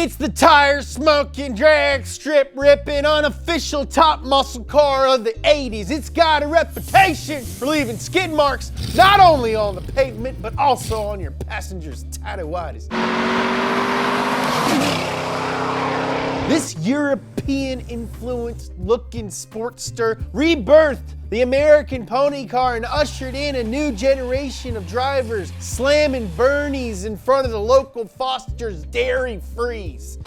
It's the tire smoking, drag strip ripping, unofficial top muscle car of the 80s. It's got a reputation for leaving skid marks not only on the pavement, but also on your passengers' tatty-whities. This European-influenced looking Sportster rebirthed the American pony car and ushered in a new generation of drivers slamming Bernies in front of the local Foster's Dairy Freeze.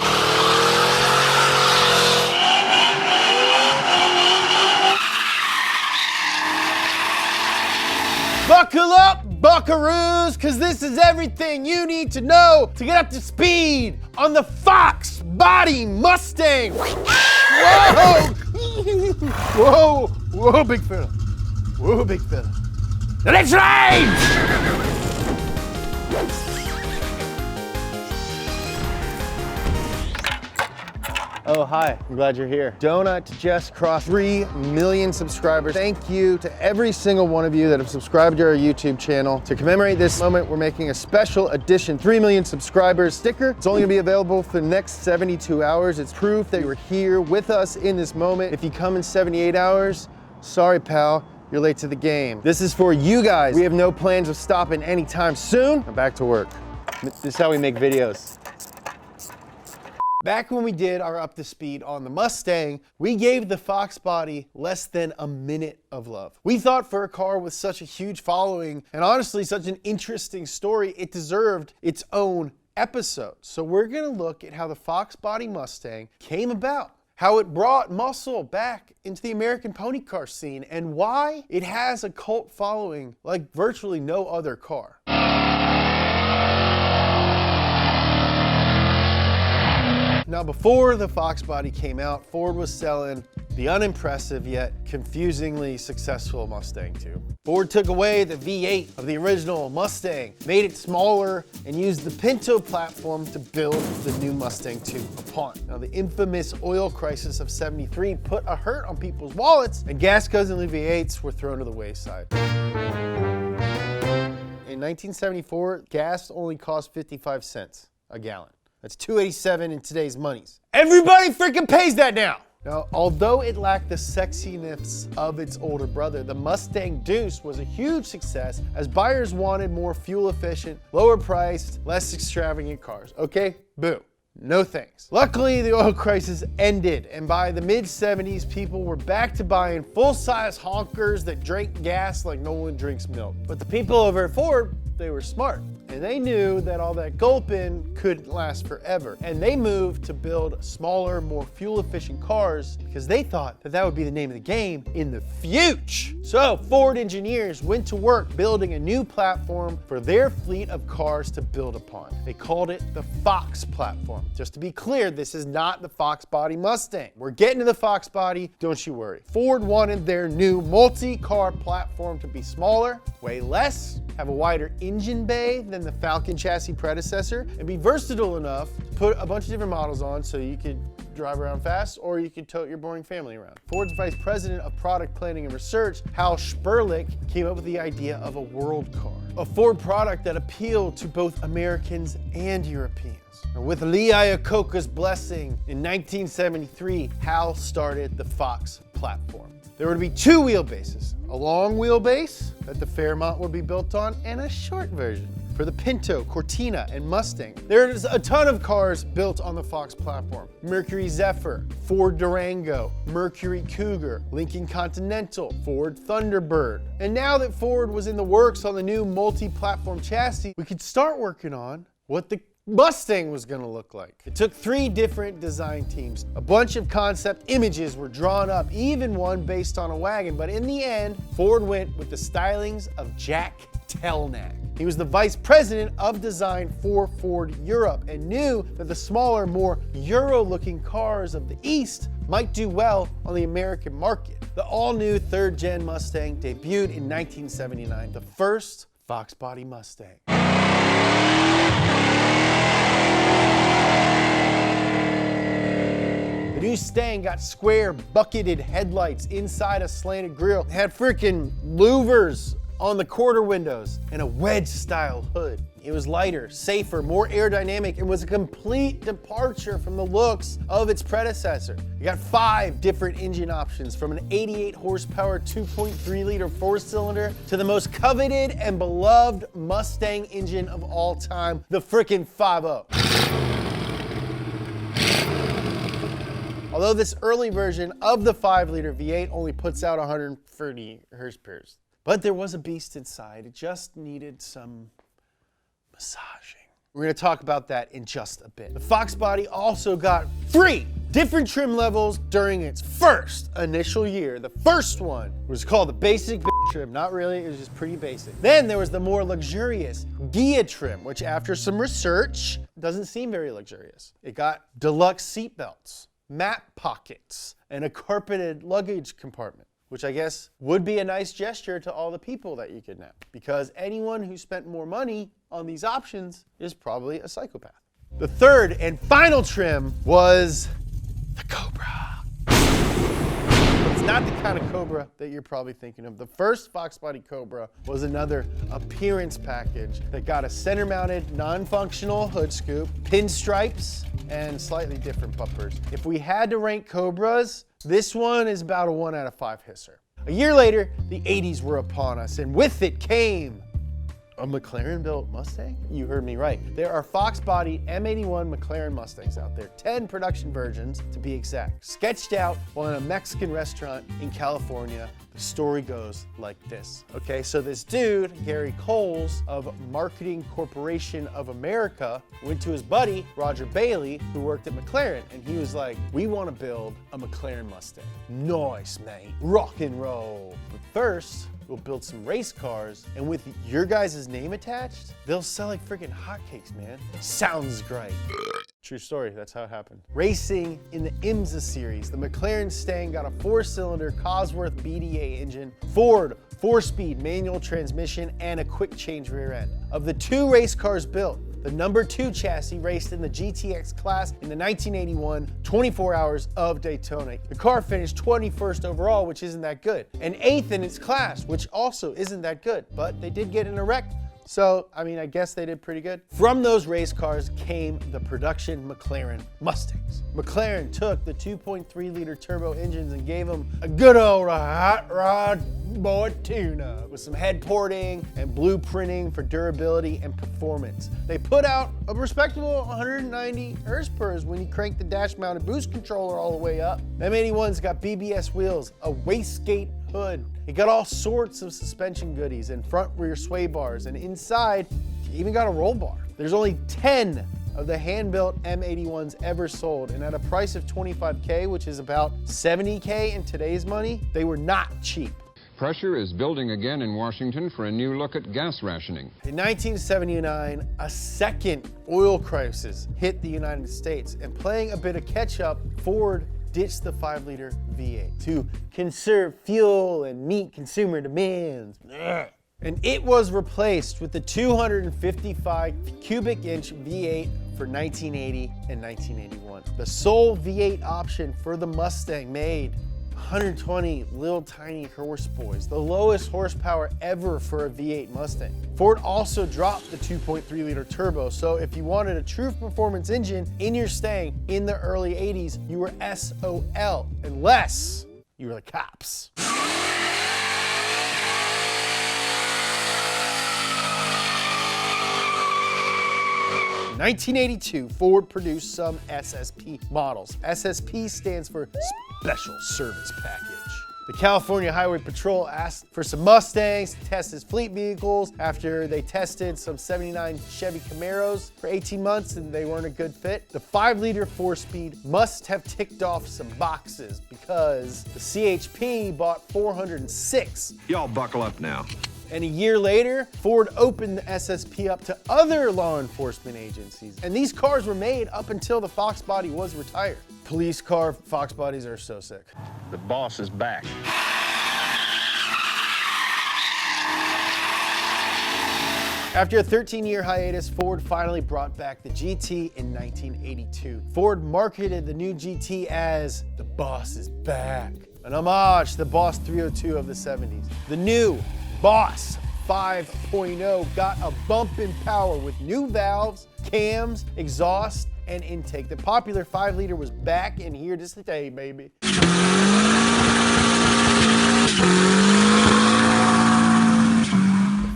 Buckle up, buckaroos, because this is everything you need to know to get up to speed on the Fox Body Mustang. Whoa! Whoa! Whoa, big fella. Whoa, big fella. Now let's ride! Oh, hi, I'm glad you're here. Donut just crossed 3 million subscribers. Thank you to every single one of you that have subscribed to our YouTube channel. To commemorate this moment, we're making a special edition 3 million subscribers sticker. It's only gonna be available for the next 72 hours. It's proof that you were here with us in this moment. If you come in 78 hours, sorry, pal, you're late to the game. This is for you guys. We have no plans of stopping anytime soon. Now back to work. This is how we make videos. Back when we did our up to speed on the Mustang, we gave the Fox Body less than a minute of love. We thought for a car with such a huge following and honestly such an interesting story, it deserved its own episode. So we're gonna look at how the Fox Body Mustang came about, how it brought muscle back into the American pony car scene, and why it has a cult following like virtually no other car. Now, before the Fox Body came out, Ford was selling the unimpressive yet confusingly successful Mustang 2. Ford took away the V8 of the original Mustang, made it smaller, and used the Pinto platform to build the new Mustang 2 upon. Now, the infamous oil crisis of '73 put a hurt on people's wallets, and gas-guzzling V8s were thrown to the wayside. In 1974, gas only cost 55 cents a gallon. That's $2.87 in today's monies. Everybody freaking pays that now. Now, although it lacked the sexiness of its older brother, the Mustang Deuce was a huge success as buyers wanted more fuel efficient, lower priced, less extravagant cars. Okay, boo. No thanks. Luckily, the oil crisis ended, and by the mid-70s, people were back to buying full-size honkers that drank gas like no one drinks milk. But the people over at Ford, they were smart, and they knew that all that gulping couldn't last forever. And they moved to build smaller, more fuel-efficient cars because they thought that that would be the name of the game in the future. So Ford engineers went to work building a new platform for their fleet of cars to build upon. They called it the Fox platform. Just to be clear, this is not the Fox Body Mustang. We're getting to the Fox Body, don't you worry. Ford wanted their new multi-car platform to be smaller, weigh less, have a wider engine bay than the Falcon chassis predecessor, and be versatile enough to put a bunch of different models on so you could drive around fast or you could tote your boring family around. Ford's Vice President of Product Planning and Research, Hal Sperlich, came up with the idea of a world car, a Ford product that appealed to both Americans and Europeans. And with Lee Iacocca's blessing, in 1973, Hal started the Fox platform. There would be 2 wheelbases, a long wheelbase that the Fairmont would be built on, and a short version for the Pinto, Cortina, and Mustang. There's a ton of cars built on the Fox platform. Mercury Zephyr, Ford Durango, Mercury Cougar, Lincoln Continental, Ford Thunderbird. And now that Ford was in the works on the new multi-platform chassis, we could start working on what the Mustang was gonna look like. It took 3 different design teams. A bunch of concept images were drawn up, even one based on a wagon, but in the end, Ford went with the stylings of Jack Telnack. He was the vice president of design for Ford Europe and knew that the smaller, more Euro-looking cars of the East might do well on the American market. The all-new 3rd gen Mustang debuted in 1979, the first Fox Body Mustang. The new Mustang got square bucketed headlights inside a slanted grille. It had freaking louvers on the quarter windows and a wedge-style hood. It was lighter, safer, more aerodynamic, and was a complete departure from the looks of its predecessor. You got 5 different engine options, from an 88 horsepower 2.3 liter 4-cylinder to the most coveted and beloved Mustang engine of all time, the frickin' 5.0. Although this early version of the 5-liter V8 only puts out 130 horsepower. But there was a beast inside. It just needed some massaging. We're going to talk about that in just a bit. The Fox Body also got 3 different trim levels during its first initial year. The first one was called the basic trim. Not really, it was just pretty basic. Then there was the more luxurious Gia trim, which after some research doesn't seem very luxurious. It got deluxe seat belts, map pockets, and a carpeted luggage compartment, which I guess would be a nice gesture to all the people that you kidnap, because anyone who spent more money on these options is probably a psychopath. The third and final trim was the Cobra. But it's not the kind of Cobra that you're probably thinking of. The first Fox Body Cobra was another appearance package that got a center-mounted, non-functional hood scoop, pinstripes, and slightly different bumpers. If we had to rank Cobras, this one is about a 1 out of 5 hisser. A year later, the 80s were upon us, and with it came a McLaren-built Mustang? You heard me right. There are Fox Body M81 McLaren Mustangs out there, 10 production versions to be exact, sketched out while in a Mexican restaurant in California. The story goes like this. Okay, so this dude, Gary Coles of Marketing Corporation of America, went to his buddy, Roger Bailey, who worked at McLaren, and he was like, we want to build a McLaren Mustang. Nice, mate. Rock and roll. But first, we'll build some race cars, and with your guys' name attached, they'll sell like freaking hotcakes, man. Sounds great. True story, that's how it happened. Racing in the IMSA series, the McLaren Stang got a 4-cylinder Cosworth BDA engine, Ford 4-speed manual transmission, and a quick change rear end. Of the 2 race cars built, the number 2 chassis raced in the GTX class in the 1981 24 Hours of Daytona. The car finished 21st overall, which isn't that good, and 8th in its class, which also isn't that good, but they did get in a wreck. So, I mean, I guess they did pretty good. From those race cars came the production McLaren Mustangs. McLaren took the 2.3-liter turbo engines and gave them a good old hot rod boy tune-up with some head porting and blueprinting for durability and performance. They put out a respectable 190 horsepower when you crank the dash-mounted boost controller all the way up. M81's got BBS wheels, a wastegate hood. It got all sorts of suspension goodies and front rear sway bars, and inside, you even got a roll bar. There's only 10 of the hand-built M81s ever sold, and at a price of $25K, which is about $70K in today's money, they were not cheap. Pressure is building again in Washington for a new look at gas rationing. In 1979, a second oil crisis hit the United States, and playing a bit of catch-up, Ford ditched the 5-liter V8 to conserve fuel and meet consumer demands. And it was replaced with the 255 cubic inch V8 for 1980 and 1981. The sole V8 option for the Mustang made 120 little tiny horse boys, the lowest horsepower ever for a V8 Mustang. Ford also dropped the 2.3-liter turbo, so if you wanted a true performance engine in your Stang in the early 80s, you were SOL, unless you were the cops. 1982, Ford produced some SSP models. SSP stands for Special Service Package. The California Highway Patrol asked for some Mustangs to test as fleet vehicles after they tested some 79 Chevy Camaros for 18 months and they weren't a good fit. The 5-liter 4-speed must have ticked off some boxes because the CHP bought 406. Y'all buckle up now. And a year later, Ford opened the SSP up to other law enforcement agencies. And these cars were made up until the Fox Body was retired. Police car Fox Bodies are so sick. The boss is back. After a 13-year hiatus, Ford finally brought back the GT in 1982. Ford marketed the new GT as the boss is back, an homage to the Boss 302 of the 70s. The new Boss 5.0 got a bump in power with new valves, cams, exhaust, and intake. The popular 5-liter was back and here to stay, baby. The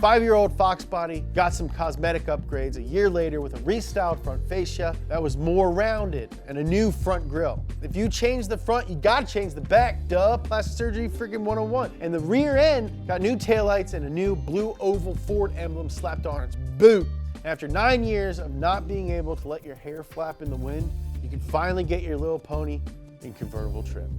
5-year-old Fox Body got some cosmetic upgrades a year later with a restyled front fascia that was more rounded and a new front grille. If you change the front, you gotta change the back, duh, plastic surgery freaking 101. And the rear end got new taillights and a new blue oval Ford emblem slapped on its boot. After 9 years of not being able to let your hair flap in the wind, you can finally get your little pony in convertible trim.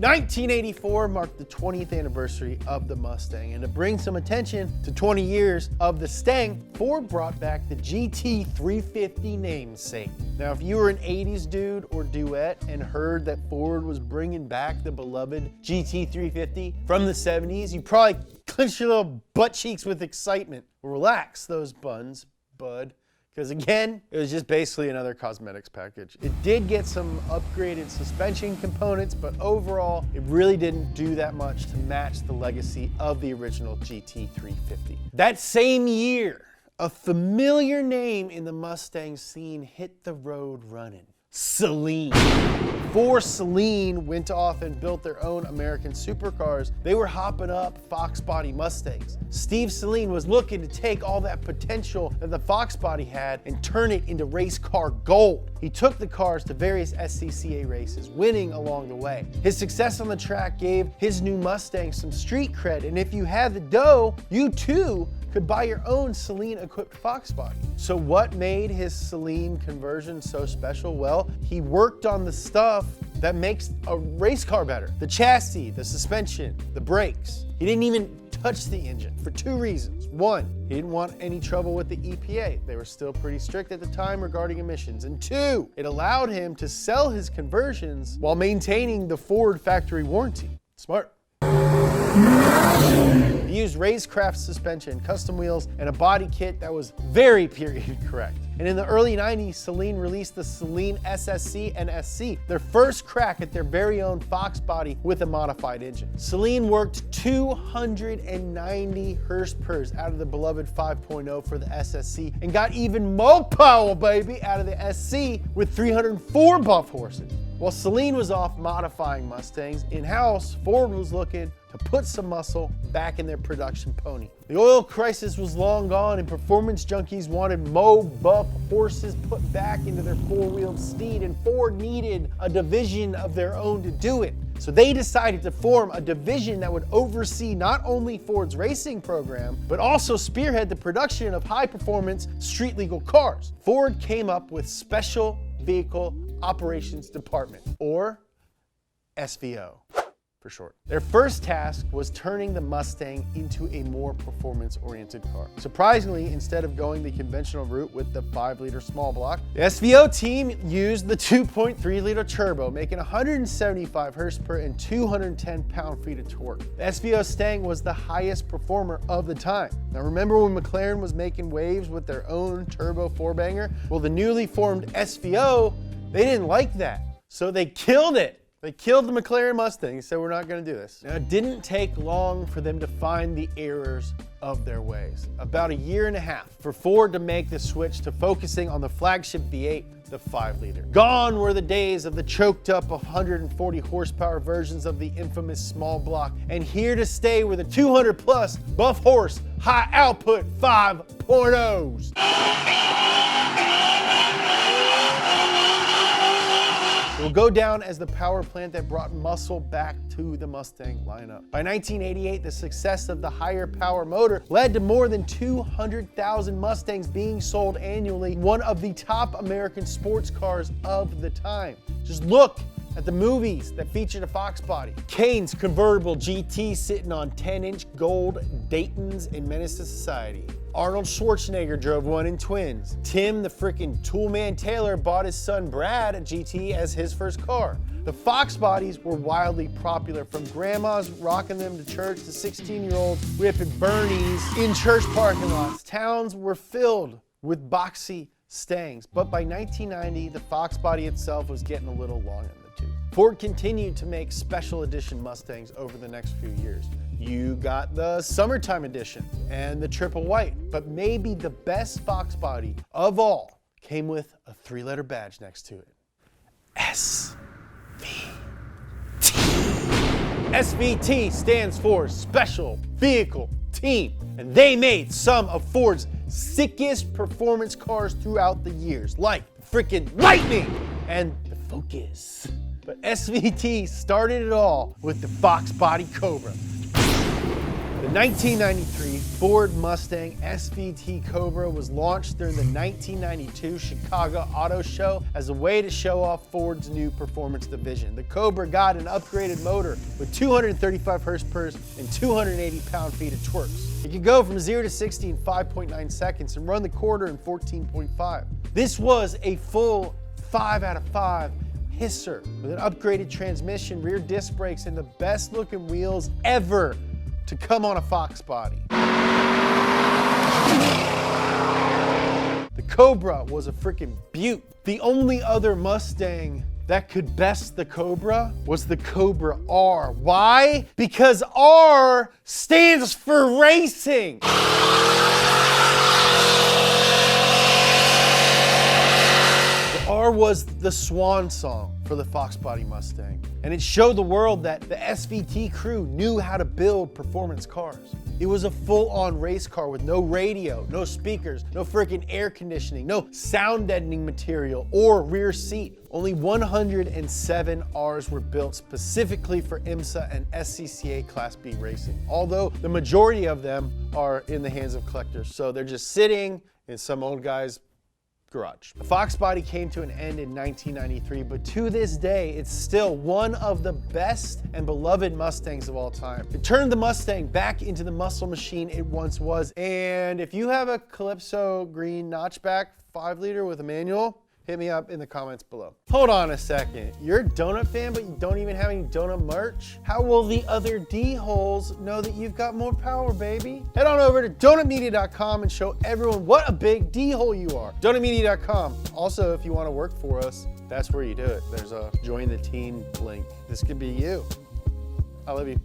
1984 marked the 20th anniversary of the Mustang, and to bring some attention to 20 years of the Stang, Ford brought back the GT350 namesake. Now, if you were an 80s dude or duet and heard that Ford was bringing back the beloved GT350 from the 70s, you probably clenched your little butt cheeks with excitement. Relax those buns, bud. Because again, it was just basically another cosmetics package. It did get some upgraded suspension components, but overall, it really didn't do that much to match the legacy of the original GT350. That same year, a familiar name in the Mustang scene hit the road running. Saleen. Before Saleen went off and built their own American supercars, they were hopping up Fox Body Mustangs. Steve Saleen was looking to take all that potential that the Fox Body had and turn it into race car gold. He took the cars to various SCCA races, winning along the way. His success on the track gave his new Mustang some street cred, and if you had the dough, you too could buy your own Saleen-equipped Fox Body. So what made his Saleen conversion so special? Well, he worked on the stuff that makes a race car better. The chassis, the suspension, the brakes. He didn't even touch the engine for 2 reasons. 1, he didn't want any trouble with the EPA. They were still pretty strict at the time regarding emissions. And 2, it allowed him to sell his conversions while maintaining the Ford factory warranty. Smart. He used Racecraft suspension, custom wheels, and a body kit that was very period correct. And in the early 90s, Saleen released the Saleen SSC and SC, their first crack at their very own Fox Body with a modified engine. Saleen worked 290 horsepower out of the beloved 5.0 for the SSC and got even more power, baby, out of the SC with 304 buff horses. While Saleen was off modifying Mustangs, in-house, Ford was looking to put some muscle back in their production pony. The oil crisis was long gone and performance junkies wanted more buff horses put back into their 4-wheeled steed, and Ford needed a division of their own to do it. So they decided to form a division that would oversee not only Ford's racing program, but also spearhead the production of high-performance, street-legal cars. Ford came up with Special Vehicle Operations Department, or SVO for short. Their first task was turning the Mustang into a more performance-oriented car. Surprisingly, instead of going the conventional route with the 5-liter small block, the SVO team used the 2.3-liter turbo, making 175 horsepower and 210 pound-feet of torque. The SVO Stang was the highest performer of the time. Now remember when McLaren was making waves with their own turbo 4-banger? Well, the newly formed SVO, they didn't like that, so they killed it. They killed the McLaren Mustang and said, we're not gonna do this. Now, it didn't take long for them to find the errors of their ways. About 1.5 years for Ford to make the switch to focusing on the flagship V8, the 5-liter. Gone were the days of the choked up 140 horsepower versions of the infamous small block, and here to stay were the 200 plus buff horse, high output 5.0s. It will go down as the power plant that brought muscle back to the Mustang lineup. By 1988, the success of the higher power motor led to more than 200,000 Mustangs being sold annually, one of the top American sports cars of the time. Just look at the movies that featured a Fox Body. Kane's convertible GT sitting on 10-inch gold Daytons in Menace to Society. Arnold Schwarzenegger drove one in Twins. Tim, the frickin' toolman Taylor, bought his son Brad a GT as his first car. The Fox Bodies were wildly popular, from grandmas rocking them to church to 16-year-olds whipping Bernies in church parking lots. Towns were filled with boxy Stangs, but by 1990, the Fox Body itself was getting a little long in the tooth. Ford continued to make special edition Mustangs over the next few years. You got the summertime edition and the triple white, but maybe the best Fox body of all came with a 3-letter badge next to it. SVT. SVT stands for Special Vehicle Team, and they made some of Ford's sickest performance cars throughout the years, like the freaking Lightning and the Focus. But SVT started it all with the Foxbody Cobra. The 1993 Ford Mustang SVT Cobra was launched during the 1992 Chicago Auto Show as a way to show off Ford's new performance division. The Cobra got an upgraded motor with 235 horsepower and 280 pound-feet of torque. It could go from 0 to 60 in 5.9 seconds and run the quarter in 14.5. This was a full 5 out of 5 hisser with an upgraded transmission, rear disc brakes, and the best looking wheels ever to come on a Fox body. The Cobra was a freaking beaut. The only other Mustang that could best the Cobra was the Cobra R. Why? Because R stands for racing. R was the swan song for the Fox Body Mustang, and it showed the world that the SVT crew knew how to build performance cars. It was a full-on race car with no radio, no speakers, no freaking air conditioning, no sound deadening material or rear seat. Only 107 Rs were built specifically for IMSA and SCCA Class B racing, although the majority of them are in the hands of collectors, so they're just sitting in some old guy's garage. The Fox body came to an end in 1993, but to this day, it's still one of the best and beloved Mustangs of all time. It turned the Mustang back into the muscle machine it once was. And if you have a Calypso green notchback 5-liter with a manual, hit me up in the comments below. Hold on a second. You're a donut fan, but you don't even have any donut merch? How will the other D-holes know that you've got more power, baby? Head on over to donutmedia.com and show everyone what a big D-hole you are. Donutmedia.com. Also, if you want to work for us, that's where you do it. There's a join the team link. This could be you. I love you.